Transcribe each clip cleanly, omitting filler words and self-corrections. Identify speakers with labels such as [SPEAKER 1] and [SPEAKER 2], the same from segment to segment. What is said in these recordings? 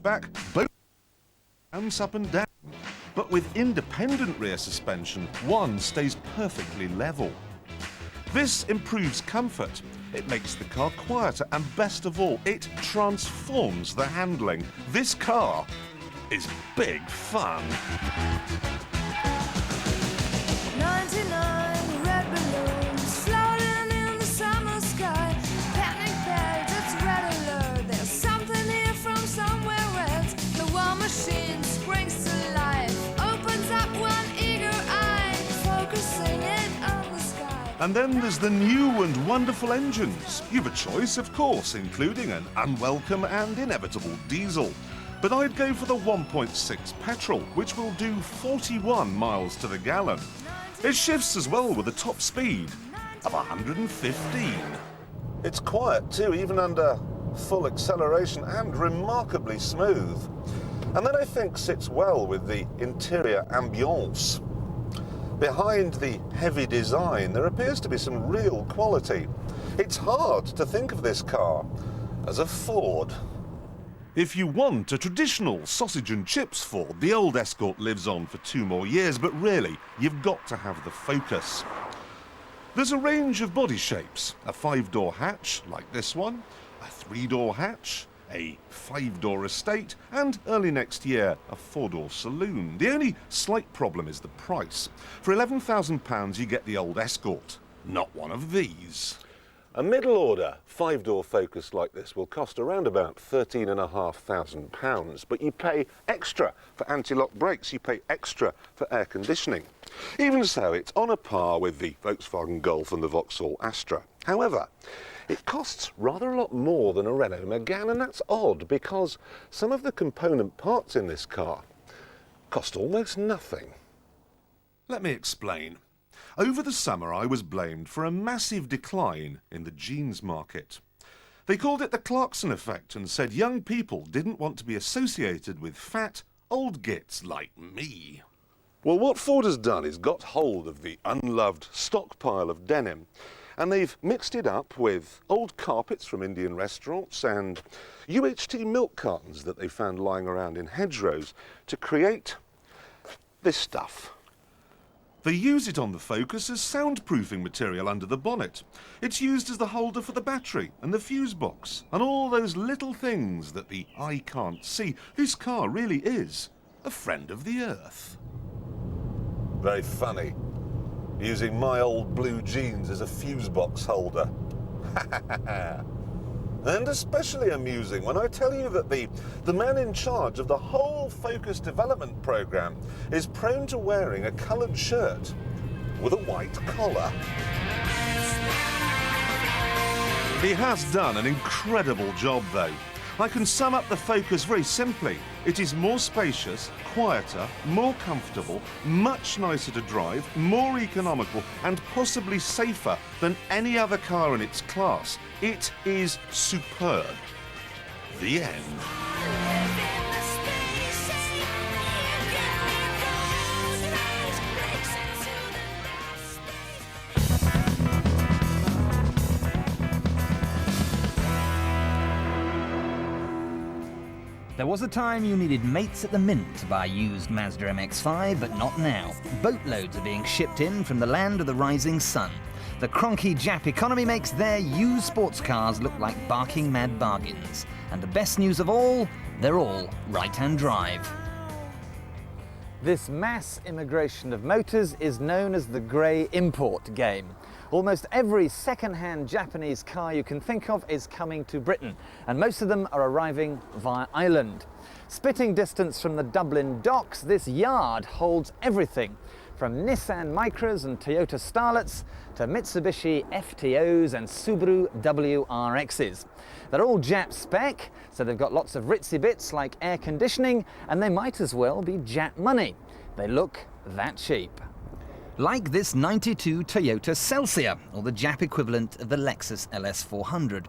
[SPEAKER 1] hatchback, both bounce up and down. But with independent rear suspension, one stays perfectly level. This improves comfort. It makes the car quieter, and best of all, it transforms the handling. This car is big fun.
[SPEAKER 2] 99 red balloons floating in the summer sky. Panic bells, it's red alert. There's something here from somewhere else. The war machine springs to life, opens up one eager eye, focusing it on the sky.
[SPEAKER 1] And then there's the new and wonderful engines. You've a choice, of course, including an unwelcome and inevitable diesel. But I'd go for the 1.6 petrol, which will do 41 miles to the gallon. It shifts as well with a top speed of 115. It's quiet too, even under full acceleration, and remarkably smooth. And that, I think, sits well with the interior ambience. Behind the heavy design, there appears to be some real quality. It's hard to think of this car as a Ford. If you want a traditional sausage and chips Ford, the old Escort lives on for 2 more years, but really, you've got to have the Focus. There's a range of body shapes: a 5-door hatch, like this one, a 3-door hatch, a 5-door estate, and early next year, a 4-door saloon. The only slight problem is the price. For £11,000, you get the old Escort, not one of these. A middle-order 5-door Focus like this will cost around about £13,500, but you pay extra for anti-lock brakes, you pay extra for air conditioning. Even so, it's on a par with the Volkswagen Golf and the Vauxhall Astra. However, it costs rather a lot more than a Renault Megane, and that's odd because some of the component parts in this car cost almost nothing. Let me explain. Over the summer, I was blamed for a massive decline in the jeans market. They called it the Clarkson effect and said young people didn't want to be associated with fat, old gits like me. Well, what Ford has done is got hold of the unloved stockpile of denim, and they've mixed it up with old carpets from Indian restaurants and UHT milk cartons that they found lying around in hedgerows to create this stuff. They use it on the Focus as soundproofing material under the bonnet. It's used as the holder for the battery and the fuse box and all those little things that the eye can't see. This car really is a friend of the earth. Very funny, using my old blue jeans as a fuse box holder. And especially amusing when I tell you that the man in charge of the whole Focus development program is prone to wearing a coloured shirt with a white collar. He has done an incredible job though. I can sum up the Focus very simply. It is more spacious, quieter, more comfortable, much nicer to drive, more economical and possibly safer than any other car in its class. It is superb. The end.
[SPEAKER 3] There was a time you needed mates at the mint to buy used Mazda MX-5, but not now. Boatloads are being shipped in from the land of the rising sun. The cronky Jap economy makes their used sports cars look like barking mad bargains. And the best news of all, they're all right-hand drive.
[SPEAKER 4] This mass immigration of motors is known as the grey import game. Almost every second-hand Japanese car you can think of is coming to Britain, and most of them are arriving via Ireland. Spitting distance from the Dublin docks, this yard holds everything from Nissan Micras and Toyota Starlets to Mitsubishi FTOs and Subaru WRXs. They're all Jap spec, so they've got lots of ritzy bits like air conditioning, and they might as well be Jap money. They look that cheap.
[SPEAKER 3] Like this 92 Toyota Celsior, or the Jap equivalent of the Lexus LS400.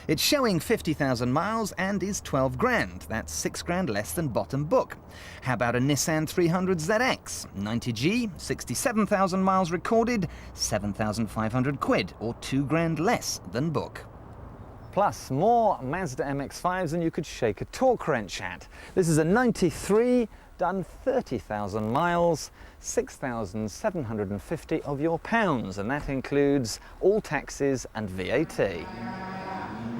[SPEAKER 3] It's showing 50,000 miles and is 12 grand. That's 6 grand less than bottom book. How about a Nissan 300 ZX? 90G, 67,000 miles recorded, 7,500 quid, or 2 grand less than book.
[SPEAKER 4] Plus more Mazda MX-5s than you could shake a torque wrench at. This is a 93, done 30,000 miles, 6,750 of your pounds, and that includes all taxes and VAT.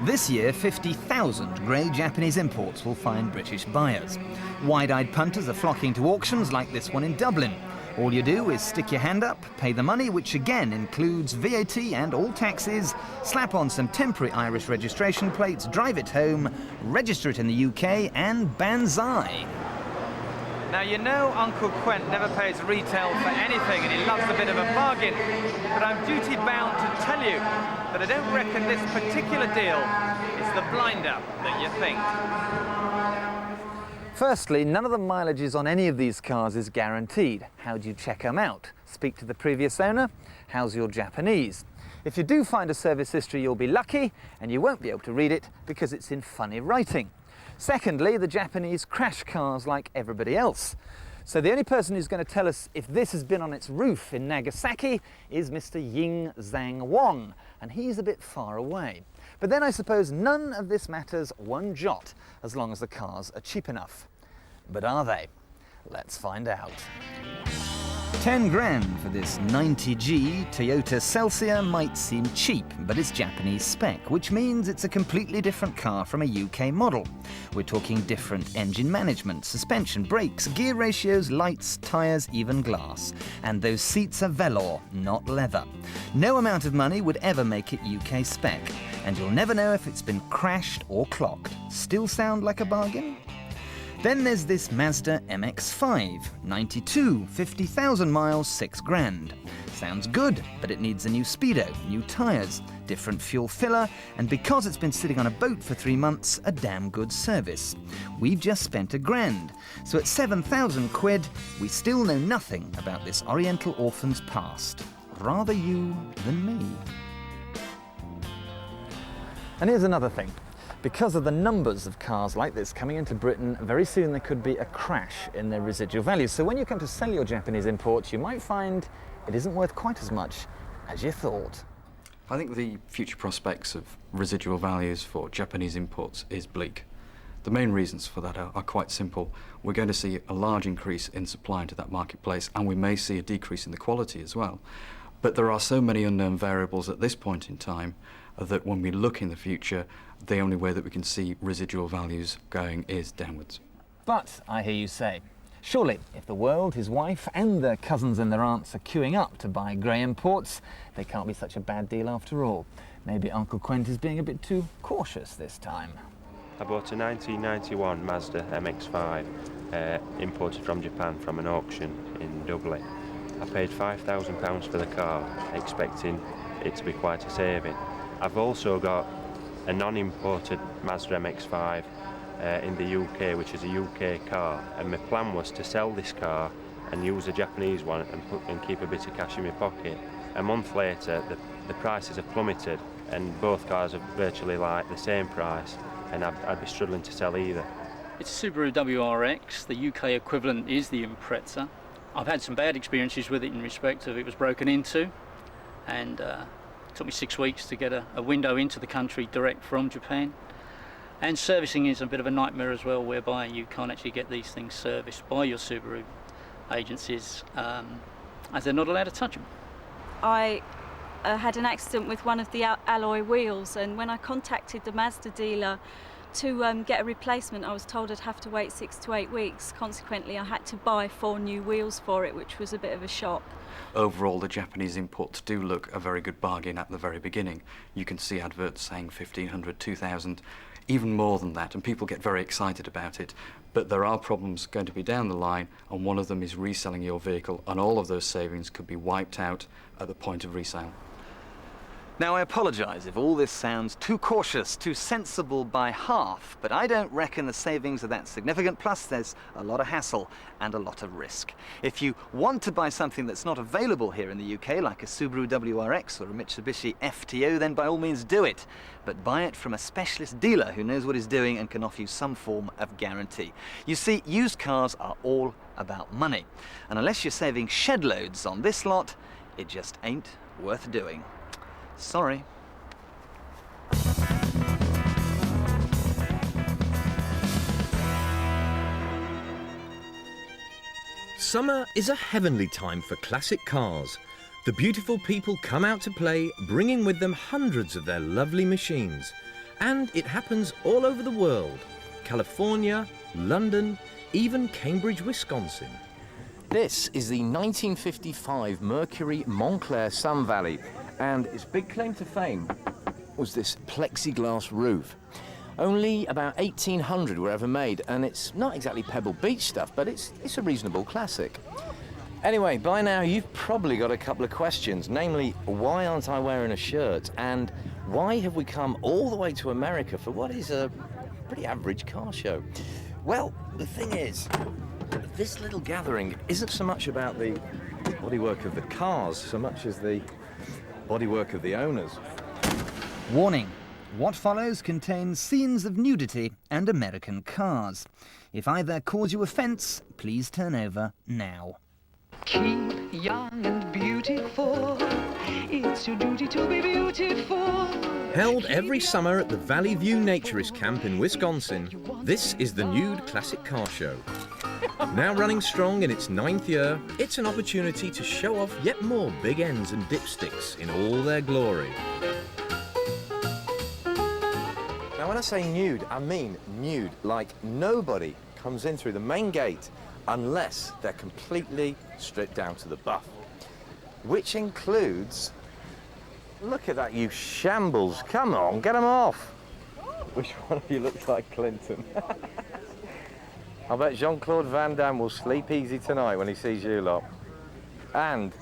[SPEAKER 3] This year, 50,000 grey Japanese imports will find British buyers. Wide-eyed punters are flocking to auctions like this one in Dublin. All you do is stick your hand up, pay the money, which again includes VAT and all taxes, slap on some temporary Irish registration plates, drive it home, register it in the UK, and banzai.
[SPEAKER 4] Now, you know Uncle Quent never pays retail for anything and he loves a bit of a bargain, but I'm duty-bound to tell you that I don't reckon this particular deal is the blinder that you think. Firstly, none of the mileages on any of these cars is guaranteed. How do you check them out? Speak to the previous owner. How's your Japanese? If you do find a service history, you'll be lucky, and you won't be able to read it because it's in funny writing. Secondly, the Japanese crash cars like everybody else. So the only person who's going to tell us if this has been on its roof in Nagasaki is Mr. Ying Zhang Wong, and he's a bit far away. But then I suppose none of this matters one jot as long as the cars are cheap enough. But are they? Let's find out.
[SPEAKER 3] 10 grand for this 90G Toyota Celsior might seem cheap, but it's Japanese spec, which means it's a completely different car from a UK model. We're talking different engine management, suspension, brakes, gear ratios, lights, tyres, even glass. And those seats are velour, not leather. No amount of money would ever make it UK spec, and you'll never know if it's been crashed or clocked. Still sound like a bargain? Then there's this Mazda MX-5, 92, 50,000 miles, 6 grand. Sounds good, but it needs a new speedo, new tyres, different fuel filler, and because it's been sitting on a boat for 3 months, a damn good service. We've just spent £1 grand, so at 7,000 quid, we still know nothing about this Oriental orphan's past. Rather you than me.
[SPEAKER 4] And here's another thing. Because of the numbers of cars like this coming into Britain, very soon there could be a crash in their residual values. So when you come to sell your Japanese imports, you might find it isn't worth quite as much as you thought.
[SPEAKER 5] I think the future prospects of residual values for Japanese imports is bleak. The main reasons for that are quite simple. We're going to see a large increase in supply into that marketplace, and we may see a decrease in the quality as well. But there are so many unknown variables at this point in time that when we look in the future, the only way that we can see residual values going is downwards.
[SPEAKER 4] But, I hear you say, surely if the world, his wife and their cousins and their aunts are queuing up to buy grey imports, they can't be such a bad deal after all. Maybe Uncle Quent is being a bit too cautious this time.
[SPEAKER 6] I bought a 1991 Mazda MX-5 imported from Japan from an auction in Dublin. I paid £5,000 for the car, expecting it to be quite a saving. I've also got a non-imported Mazda MX-5 in the UK, which is a UK car, and my plan was to sell this car and use a Japanese one and keep a bit of cash in my pocket. A month later, the prices have plummeted, and both cars are virtually like the same price, and I'd be struggling to sell either.
[SPEAKER 7] It's a Subaru WRX. The UK equivalent is the Impreza. I've had some bad experiences with it in respect of it was broken into, and it took me 6 weeks to get a window into the country direct from Japan. And servicing is a bit of a nightmare as well, whereby you can't actually get these things serviced by your Subaru agencies, as they're not allowed to touch them.
[SPEAKER 8] I had an accident with one of the alloy wheels, and when I contacted the Mazda dealer to get a replacement, I was told I'd have to wait 6 to 8 weeks. Consequently, I had to buy 4 new wheels for it, which was a bit of a shock.
[SPEAKER 5] Overall, the Japanese imports do look a very good bargain at the very beginning. You can see adverts saying 1,500, 2,000, even more than that, and people get very excited about it. But there are problems going to be down the line, and one of them is reselling your vehicle, and all of those savings could be wiped out at the point of resale.
[SPEAKER 4] Now, I apologise if all this sounds too cautious, too sensible by half, but I don't reckon the savings are that significant, plus there's a lot of hassle and a lot of risk. If you want to buy something that's not available here in the UK, like a Subaru WRX or a Mitsubishi FTO, then by all means do it. But buy it from a specialist dealer who knows what he's doing and can offer you some form of guarantee. You see, used cars are all about money, and unless you're saving shed loads on this lot, it just ain't worth doing. Sorry.
[SPEAKER 9] Summer is a heavenly time for classic cars. The beautiful people come out to play, bringing with them hundreds of their lovely machines. And it happens all over the world. California, London, even Cambridge, Wisconsin.
[SPEAKER 10] This is the 1955 Mercury Montclair Sun Valley, and its big claim to fame was this plexiglass roof. Only about 1,800 were ever made, and it's not exactly Pebble Beach stuff, but it's a reasonable classic. Anyway, by now you've probably got a couple of questions, namely, why aren't I wearing a shirt, and why have we come all the way to America for what is a pretty average car show? Well, the thing is, this little gathering isn't so much about the bodywork of the cars, so much as the bodywork of the owners.
[SPEAKER 3] Warning. What follows contains scenes of nudity and American cars. If either cause you offence, please turn over now.
[SPEAKER 11] Keep young and beautiful. It's your duty to be beautiful.
[SPEAKER 9] Held every summer at the Valley View Naturist Camp in Wisconsin, this is the Nude Classic Car Show. Now running strong in its 9th year, it's an opportunity to show off yet more big ends and dipsticks in all their glory.
[SPEAKER 10] Now, when I say nude, I mean nude, like nobody comes in through the main gate unless they're completely stripped down to the buff, which includes, look at that, you shambles, come on, get them off. Which one of you looks like Clinton? I bet Jean-Claude Van Damme will sleep easy tonight when he sees you lot. And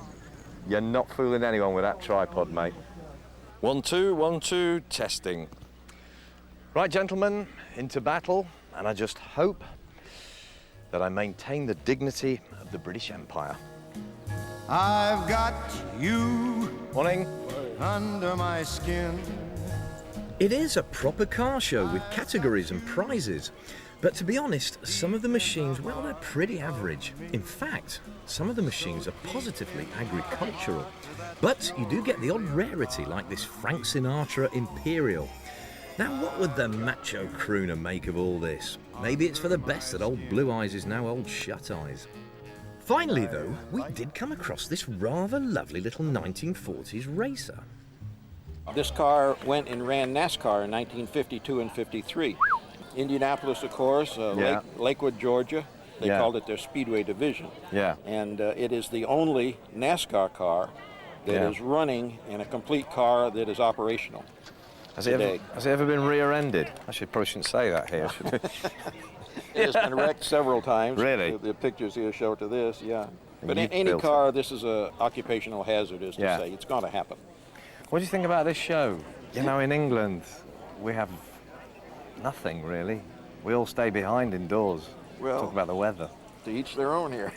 [SPEAKER 10] you're not fooling anyone with that tripod, mate. 1, 2, 1, 2, testing. Right, gentlemen, into battle, and I just hope that I maintain the dignity of the British Empire.
[SPEAKER 12] I've got you
[SPEAKER 10] Morning.
[SPEAKER 12] under my skin.
[SPEAKER 9] It is a proper car show with categories and prizes. But to be honest, some of the machines, well, they're pretty average. In fact, some of the machines are positively agricultural. But you do get the odd rarity, like this Frank Sinatra Imperial. Now, what would the macho crooner make of all this? Maybe it's for the best that old Blue Eyes is now old Shut Eyes. Finally, though, we did come across this rather lovely little 1940s racer.
[SPEAKER 13] This car went and ran NASCAR in 1952 and 53. Indianapolis, of course, Lakewood, Georgia. They called it their Speedway division.
[SPEAKER 10] Yeah.
[SPEAKER 13] And it is the only NASCAR car that is running in a complete car that is operational.
[SPEAKER 10] Has it ever been rear-ended? I probably shouldn't say that here.
[SPEAKER 13] It has been wrecked several times.
[SPEAKER 10] Really?
[SPEAKER 13] The pictures here show to this, yeah. But
[SPEAKER 10] you've
[SPEAKER 13] in any
[SPEAKER 10] built
[SPEAKER 13] car, this is an occupational hazard, is to say. It's going to happen.
[SPEAKER 10] What do you think about this show? You know, in England, we have nothing, really. We all stay behind indoors.
[SPEAKER 13] Well,
[SPEAKER 10] talk about the weather.
[SPEAKER 13] To each their own here.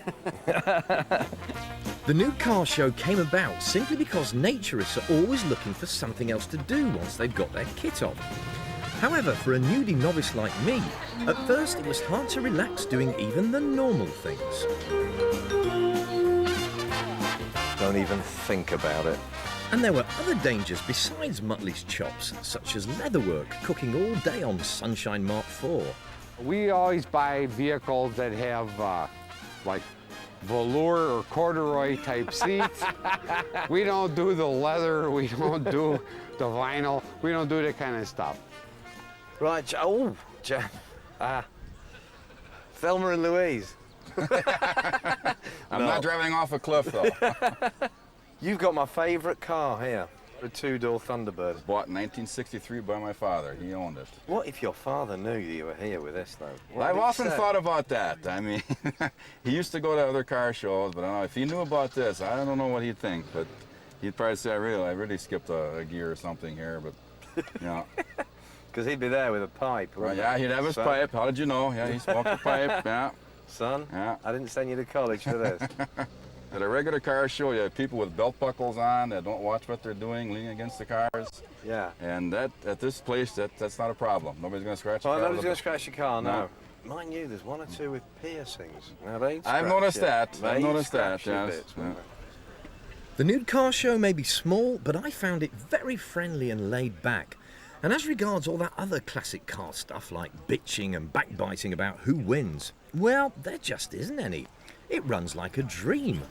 [SPEAKER 9] The new car show came about simply because naturists are always looking for something else to do once they've got their kit on. However, for a nudie novice like me, at first it was hard to relax doing even the normal things.
[SPEAKER 10] Don't even think about it.
[SPEAKER 9] And there were other dangers besides Muttley's chops, such as leatherwork, cooking all day on Sunshine Mark IV.
[SPEAKER 14] We always buy vehicles that have like velour or corduroy type seats. We don't do the leather, we don't do the vinyl, we don't do that kind of stuff.
[SPEAKER 10] Right, Thelma and Louise.
[SPEAKER 15] I'm not driving off a cliff, though.
[SPEAKER 10] You've got my favourite car here, a two-door Thunderbird.
[SPEAKER 15] Bought in 1963 by my father. He owned it.
[SPEAKER 10] What if your father knew you were here with this, though?
[SPEAKER 15] I've often thought about that. I mean, he used to go to other car shows, but I don't know, if he knew about this, I don't know what he'd think. But he'd probably say, I really skipped a gear or something here, but, you know.
[SPEAKER 10] Because he'd be there with a pipe.
[SPEAKER 15] Right, yeah, he'd have his pipe. How did you know? Yeah, he smoked a pipe, yeah.
[SPEAKER 10] Son,
[SPEAKER 15] yeah.
[SPEAKER 10] I didn't send you to college for this.
[SPEAKER 15] At a regular car show, you have people with belt buckles on that don't watch what they're doing, leaning against the cars.
[SPEAKER 10] Yeah.
[SPEAKER 15] And that at this place, that's not a problem. Nobody's going to scratch your car.
[SPEAKER 10] Nobody's going to scratch your car, no. Mind you, there's one or two with piercings. Now,
[SPEAKER 15] I've noticed that. I've noticed that, yes. Yeah.
[SPEAKER 9] The nude car show may be small, but I found it very friendly and laid back. And as regards all that other classic car stuff like bitching and backbiting about who wins, well, there just isn't any. It runs like a dream.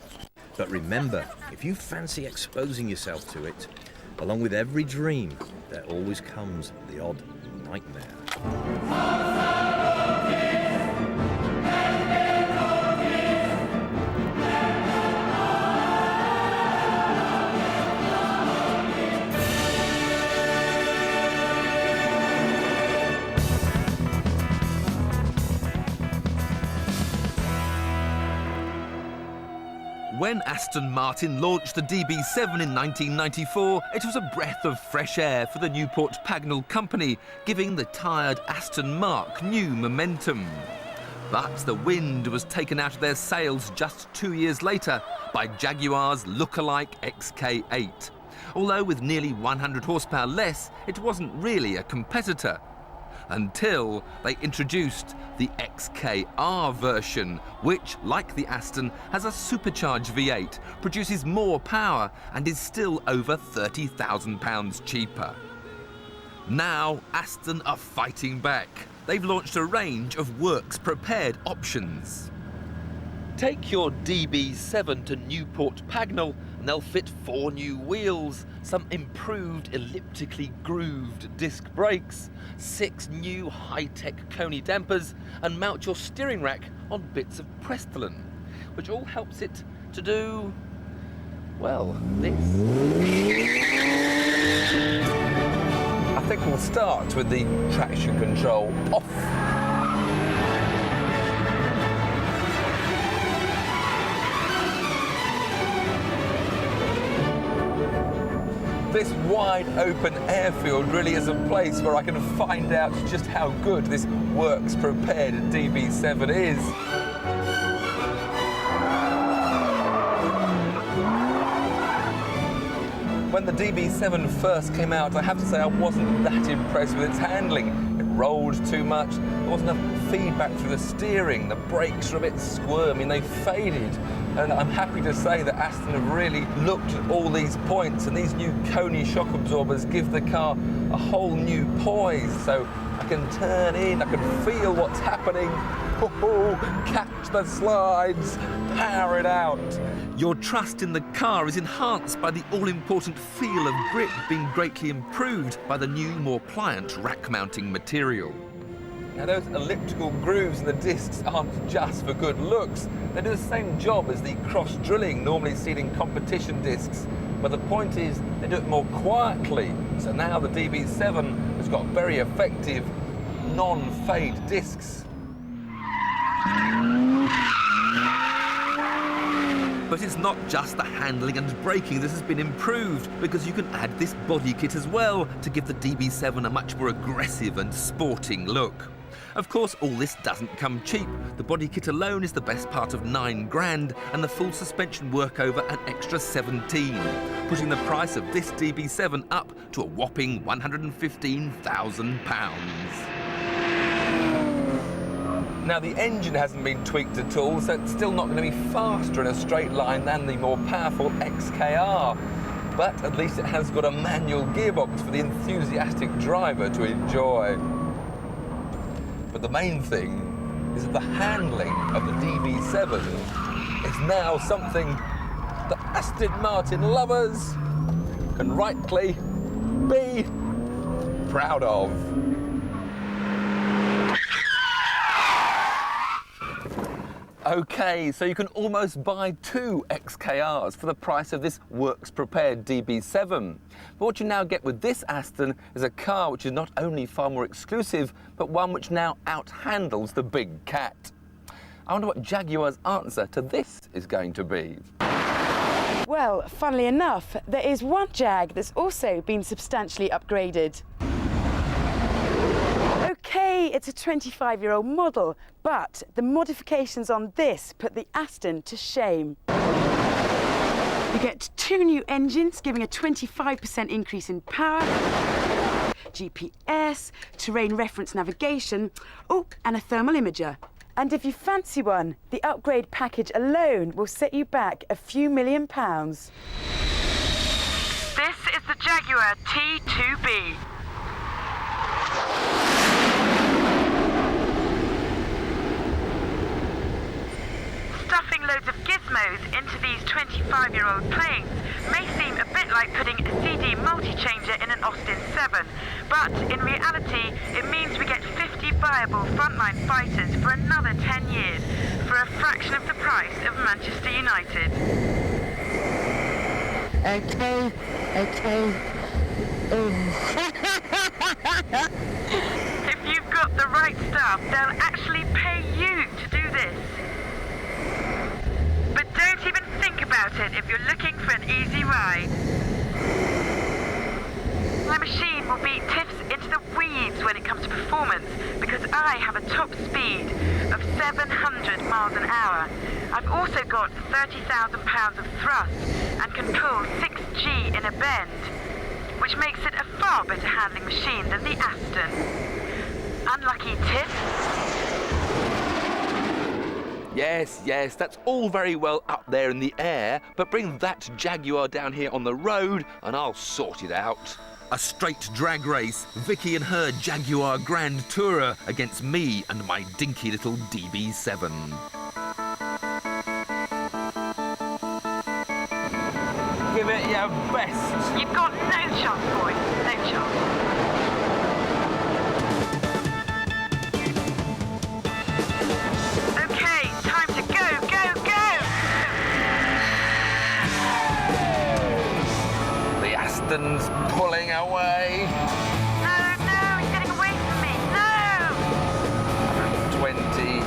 [SPEAKER 9] But remember, if you fancy exposing yourself to it, along with every dream, there always comes the odd nightmare.
[SPEAKER 16] When Aston Martin launched the DB7 in 1994, it was a breath of fresh air for the Newport Pagnell company, giving the tired Aston Mark new momentum. But the wind was taken out of their sails just 2 years later by Jaguar's look-alike XK8. Although with nearly 100 horsepower less, it wasn't really a competitor. Until they introduced the XKR version, which, like the Aston, has a supercharged V8, produces more power and is still over £30,000 cheaper. Now Aston are fighting back. They've launched a range of works-prepared options. Take your DB7 to Newport Pagnell and they'll fit 4 new wheels, some improved elliptically grooved disc brakes, 6 new high-tech Coney dampers, and mount your steering rack on bits of Prestolon, which all helps it to do, well, this. I think we'll start with the traction control off. This wide open airfield really is a place where I can find out just how good this works prepared DB7 is. When the DB7 first came out, I have to say I wasn't that impressed with its handling. It rolled too much, there wasn't enough feedback through the steering, the brakes were a bit squirmy and they faded. And I'm happy to say that Aston have really looked at all these points, and these new Coney shock absorbers give the car a whole new poise. So I can turn in, I can feel what's happening. Catch the slides, power it out. Your trust in the car is enhanced by the all-important feel of grip being greatly improved by the new, more pliant rack-mounting material. Now those elliptical grooves in the discs aren't just for good looks. They do the same job as the cross-drilling normally seen in competition discs, but the point is they do it more quietly. So now the DB7 has got very effective non-fade discs. But it's not just the handling and braking that has been improved, because you can add this body kit as well to give the DB7 a much more aggressive and sporting look. Of course, all this doesn't come cheap. The body kit alone is the best part of £9,000, and the full suspension workover an extra 17, putting the price of this DB7 up to a whopping £115,000. Now the engine hasn't been tweaked at all, so it's still not going to be faster in a straight line than the more powerful XKR. But at least it has got a manual gearbox for the enthusiastic driver to enjoy. But the main thing is that the handling of the DB7 is now something that Aston Martin lovers can rightly be proud of. Okay, so you can almost buy 2 XKRs for the price of this works-prepared DB7. But what you now get with this Aston is a car which is not only far more exclusive, but one which now out-handles the big cat. I wonder what Jaguar's answer to this is going to be.
[SPEAKER 17] Well, funnily enough, there is one Jag that's also been substantially upgraded. Okay, it's a 25-year-old model, but the modifications on this put the Aston to shame. You get 2 new engines, giving a 25% increase in power, GPS, terrain reference navigation, oh, and a thermal imager. And if you fancy one, the upgrade package alone will set you back a few £1 million. This is the Jaguar T2B. Stuffing loads loads of gizmos into these 25-year-old planes may seem a bit like putting a CD multi-changer in an Austin 7, but in reality it means we get 50 viable frontline fighters for another 10 years for a fraction of the price of Manchester United.
[SPEAKER 2] Okay.
[SPEAKER 17] If you've got the right staff, they'll actually pay you to do this. But don't even think about it if you're looking for an easy ride. My machine will beat Tiff's into the weeds when it comes to performance because I have a top speed of 700 miles an hour. I've also got 30,000 pounds of thrust and can pull 6G in a bend, which makes it a far better handling machine than the Aston. Unlucky Tiff.
[SPEAKER 16] Yes, that's all very well up there in the air, but bring that Jaguar down here on the road and I'll sort it out. A straight drag race, Vicky and her Jaguar Grand Tourer against me and my dinky little DB7. Give it your best.
[SPEAKER 17] You've got no chance, boy. No chance. Okay, time to go.
[SPEAKER 16] The Aston's pulling away.
[SPEAKER 17] No, he's getting away from me. No!
[SPEAKER 16] 120.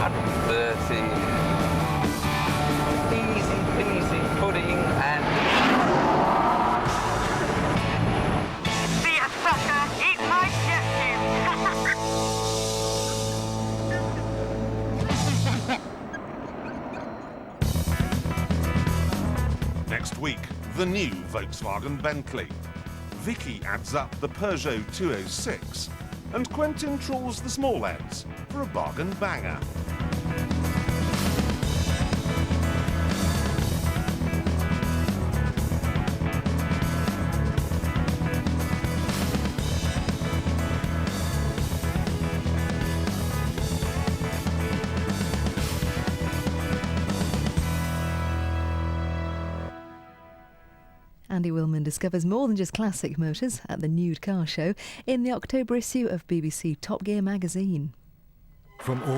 [SPEAKER 16] 130. Easy peasy pudding and...
[SPEAKER 17] See ya, sucker. Eat my jet
[SPEAKER 1] Next week, the new Volkswagen Bentley. Vicky adds up the Peugeot 206, and Quentin trawls the small ends for a bargain banger.
[SPEAKER 18] Andy Willman discovers more than just classic motors at the Nude Car Show in the October issue of BBC Top Gear magazine.
[SPEAKER 19] From all